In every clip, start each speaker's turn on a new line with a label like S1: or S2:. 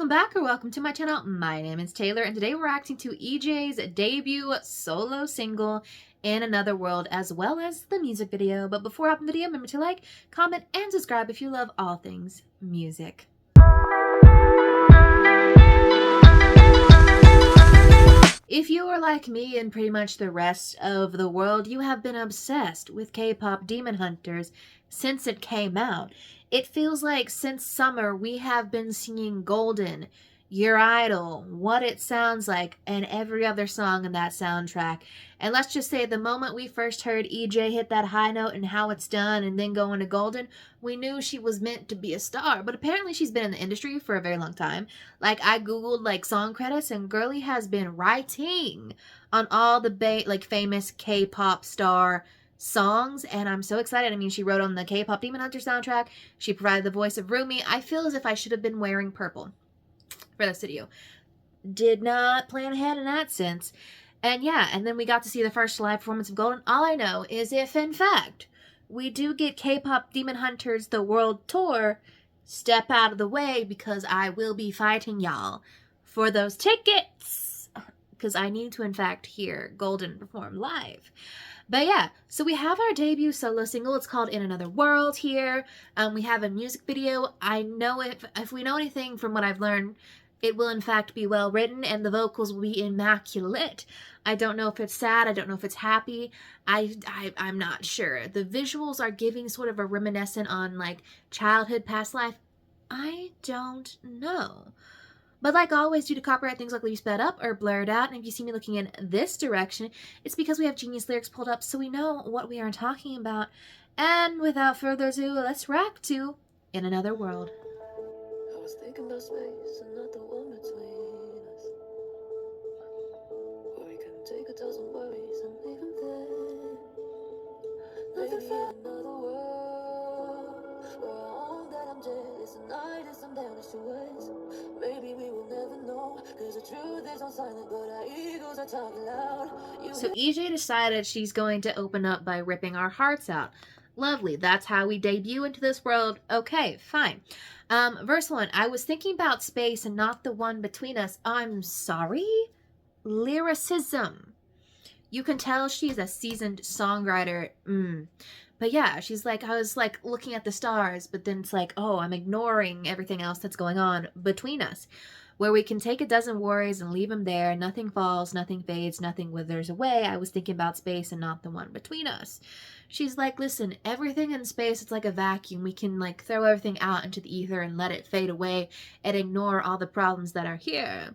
S1: welcome back or welcome to my channel. My name is Taylor and today we're reacting to EJ's debut solo single, In Another World, as well as the music video. But before I open the video, remember to like, comment, and subscribe if you love all things music. If you are like me and pretty much the rest of the world, you have been obsessed with K-pop Demon Hunters since it came out. It feels like since summer we have been singing Golden, Your Idol, What It Sounds Like, and every other song in that soundtrack. And let's just say the moment we first heard EJ hit that high note and How It's Done and then go into Golden, we knew she was meant to be a star. But apparently she's been in the industry for a very long time. Like, I googled like song credits and girly has been writing on all the famous K-pop star songs, and I'm so excited. I mean, she wrote on the K-pop Demon Hunter soundtrack. She provided the voice of Rumi. I feel as if I should have been wearing purple for this video. Did not plan ahead in that sense. And yeah, and then we got to see the first live performance of Golden. All I know is if, in fact, we do get K-pop Demon Hunters the World Tour, step out of the way because I will be fighting y'all for those tickets. Because I need to, in fact, hear Golden perform live. But yeah, so we have our debut solo single. It's called In Another World here. We have a music video. I know if we know anything from what I've learned, it will in fact be well written and the vocals will be immaculate. I don't know if it's sad. I don't know if it's happy. I'm not sure. The visuals are giving sort of a reminiscent on like childhood, past life. I don't know. But like always, due to copyright, things likely be sped up or blurred out. And if you see me looking in this direction, it's because we have Genius lyrics pulled up so we know what we are talking about. And without further ado, let's react to In Another World.
S2: I was thinking about space and not the one between us, where we can take 1,000 worries and leave them there. Maybe another world where I own that I'm jealous and I did some damage to us. Maybe we will never know, cause the truth is on silent, but our egos are talking loud.
S1: So EJ decided she's going to open up by ripping our hearts out. Lovely. That's how we debut into this world. Okay, fine. Verse 1. I was thinking about space and not the one between us. I'm sorry? Lyricism. You can tell she's a seasoned songwriter. But yeah, she's like, I was like looking at the stars, but then it's like, oh, I'm ignoring everything else that's going on between us. Where we can take 12 worries and leave them there. Nothing falls, nothing fades, nothing withers away. I was thinking about space and not the one between us. She's like, listen, everything in space, it's like a vacuum. We can like throw everything out into the ether and let it fade away and ignore all the problems that are here.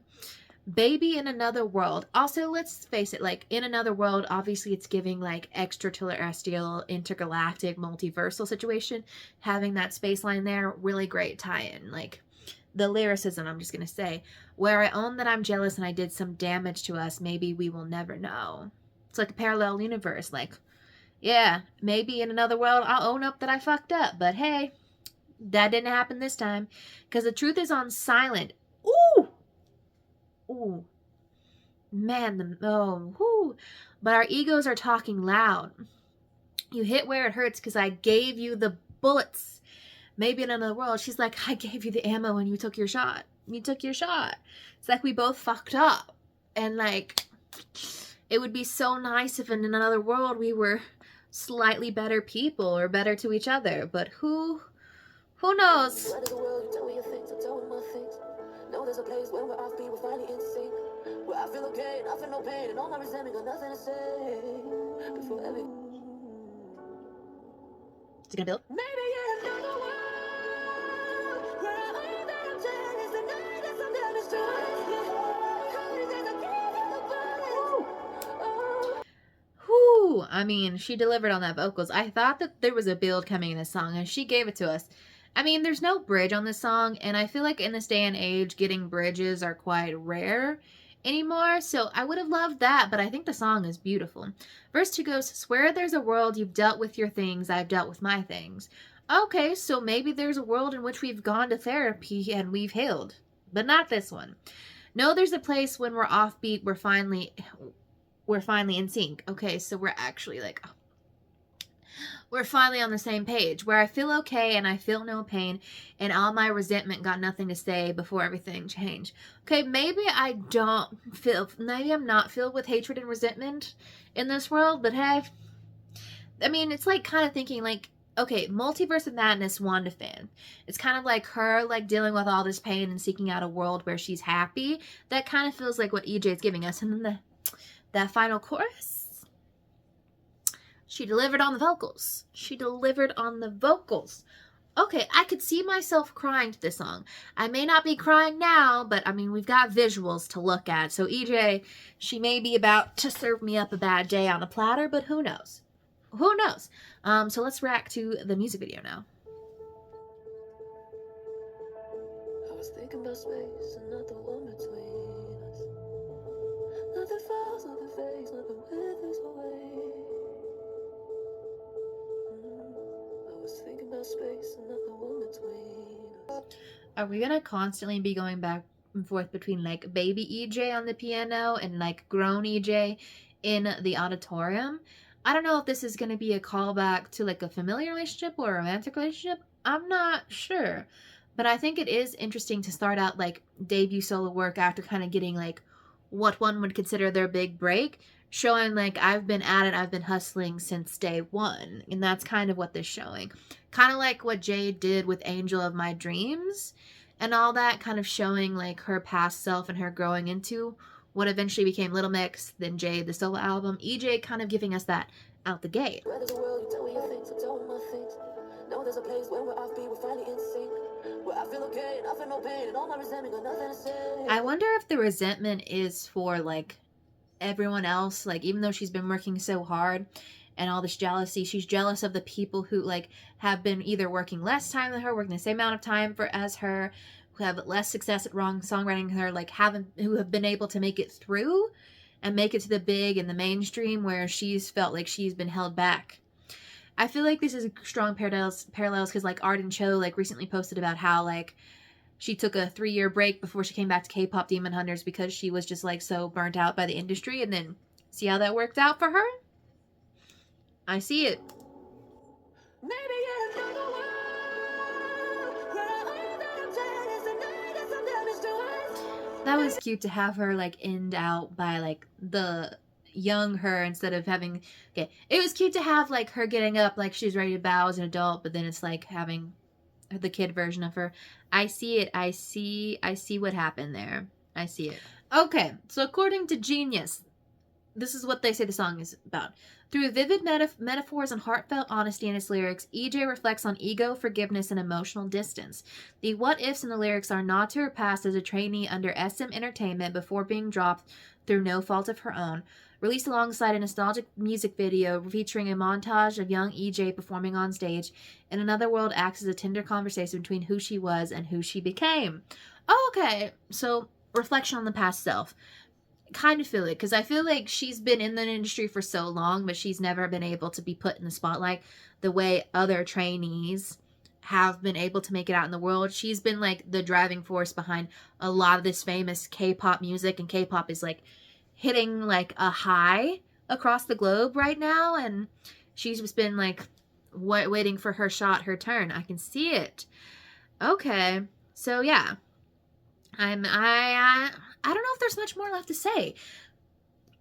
S1: Baby in Another World. Also, let's face it, like In Another World, obviously it's giving like extraterrestrial, intergalactic, multiversal situation. Having that space line there, really great tie-in. Like the lyricism, I'm just going to say, where I own that I'm jealous and I did some damage to us, maybe we will never know. It's like a parallel universe. Like, yeah, maybe in another world I'll own up that I fucked up. But hey, that didn't happen this time. Because the truth is on silent. Ooh! Ooh. Man, whoo. But our egos are talking loud. You hit where it hurts because I gave you the bullets. Maybe in another world, she's like, I gave you the ammo and you took your shot. You took your shot. It's like we both fucked up. And like, it would be so nice if in another world we were slightly better people or better to each other. But who knows?
S2: Where there's a world, you tell me your things, I tell me my things. No, there's a place when we're offbeat, we're finally in sync. Where I feel okay, and I feel no pain, and all my resentment got nothing to say. Before every...
S1: Is it gonna build?
S2: Maybe in another world, where I own that I'm jealous, and I did some damage to us.
S1: Whew, I mean, she delivered on that vocals. I thought that there was a build coming in this song, and she gave it to us. I mean, there's no bridge on this song, and I feel like in this day and age, getting bridges are quite rare anymore, so I would have loved that, but I think the song is beautiful. Verse 2 goes, swear there's a world you've dealt with your things, I've dealt with my things. Okay, so maybe there's a world in which we've gone to therapy and we've healed, but not this one. No, there's a place when we're offbeat, we're finally in sync. Okay, so we're actually like... We're finally on the same page where I feel okay and I feel no pain and all my resentment got nothing to say before everything changed. Okay, maybe I'm not filled with hatred and resentment in this world, but hey, I mean, it's like kind of thinking like, okay, Multiverse of Madness Wanda fan. It's kind of like her like dealing with all this pain and seeking out a world where she's happy. That kind of feels like what EJ is giving us. And then that final chorus, she delivered on the vocals. She delivered on the vocals. Okay, I could see myself crying to this song. I may not be crying now, but I mean, we've got visuals to look at. So EJ, she may be about to serve me up a bad day on a platter, but who knows? Who knows? So let's react to the music video now.
S2: I was thinking about space and not the one between us. Nothing falls, nothing fades, nothing withers away. I was thinking about space and not the one between us.
S1: Are we gonna constantly be going back and forth between like baby EJ on the piano and like grown EJ in the auditorium? I don't know if this is gonna be a callback to like a familiar relationship or a romantic relationship. I'm not sure. But I think it is interesting to start out like debut solo work after kind of getting like what one would consider their big break, showing like I've been at it, I've been hustling since day one. And that's kind of what this showing. Kind of like what Jade did with Angel of My Dreams and all that, kind of showing like her past self and her growing into what eventually became Little Mix, then Jade, the solo album. EJ kind of giving us that out the gate.
S2: Where there's a world, you tell me your things, so tell me my things. Know there's a place where we're offbeat, we're finally in sync. Where I feel okay and I feel no pain and all my resentment got nothing to say.
S1: I wonder if the resentment is for like everyone else, like even though she's been working so hard and all this jealousy, she's jealous of the people who like have been either working less time than her, working the same amount of time for as her, who have less success at songwriting than her, like who have been able to make it through and make it to the big and the mainstream where she's felt like she's been held back. I feel like this is strong parallels because like Arden Cho like recently posted about how like she took a 3-year break before she came back to K-pop Demon Hunters because she was just like so burnt out by the industry, and then see how that worked out for her? I see it.
S2: Maybe in another world, where all that I'm jealous and I did some damage to us.
S1: That was cute to have her like end out by like the young her instead of having it was cute to have like her getting up like she's ready to bow as an adult, but then it's like having the kid version of her. I see it. I see what happened there. I see it. Okay, so according to Genius, this is what they say the song is about. Through vivid metaphors and heartfelt honesty in its lyrics, EJ reflects on ego, forgiveness, and emotional distance. The what-ifs in the lyrics are nod to her past as a trainee under SM Entertainment before being dropped through no fault of her own. Released alongside a nostalgic music video featuring a montage of young EJ performing on stage, In Another World acts as a tender conversation between who she was and who she became. Oh, okay, so reflection on the past self. Kind of feel it, because I feel like she's been in the industry for so long, but she's never been able to be put in the spotlight the way other trainees have been able to make it out in the world. She's been like the driving force behind a lot of this famous K-pop music, and K-pop is like hitting like a high across the globe right now, and she's just been like waiting for her shot, her turn. I can see it. Okay, so yeah, I don't know if there's much more left to say.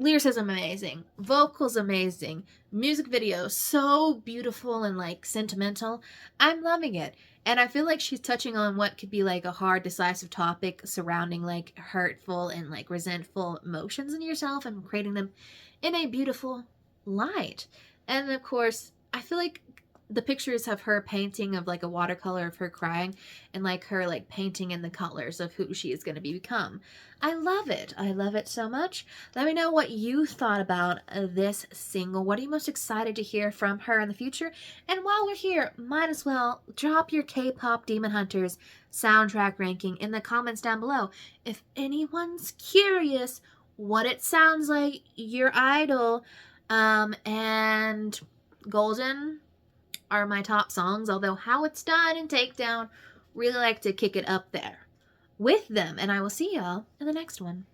S1: Lyricism amazing, vocals amazing, music video so beautiful and like sentimental. I'm loving it. And I feel like she's touching on what could be like a hard, decisive topic surrounding like hurtful and like resentful emotions in yourself and creating them in a beautiful light. And of course, I feel like the pictures of her painting of like a watercolor of her crying and like her like painting in the colors of who she is going to become. I love it. I love it so much. Let me know what you thought about this single. What are you most excited to hear from her in the future? And while we're here, might as well drop your K-pop Demon Hunters soundtrack ranking in the comments down below. If anyone's curious what it sounds like, your idol and Golden are my top songs, although How It's Done and Takedown really like to kick it up there with them. And I will see y'all in the next one.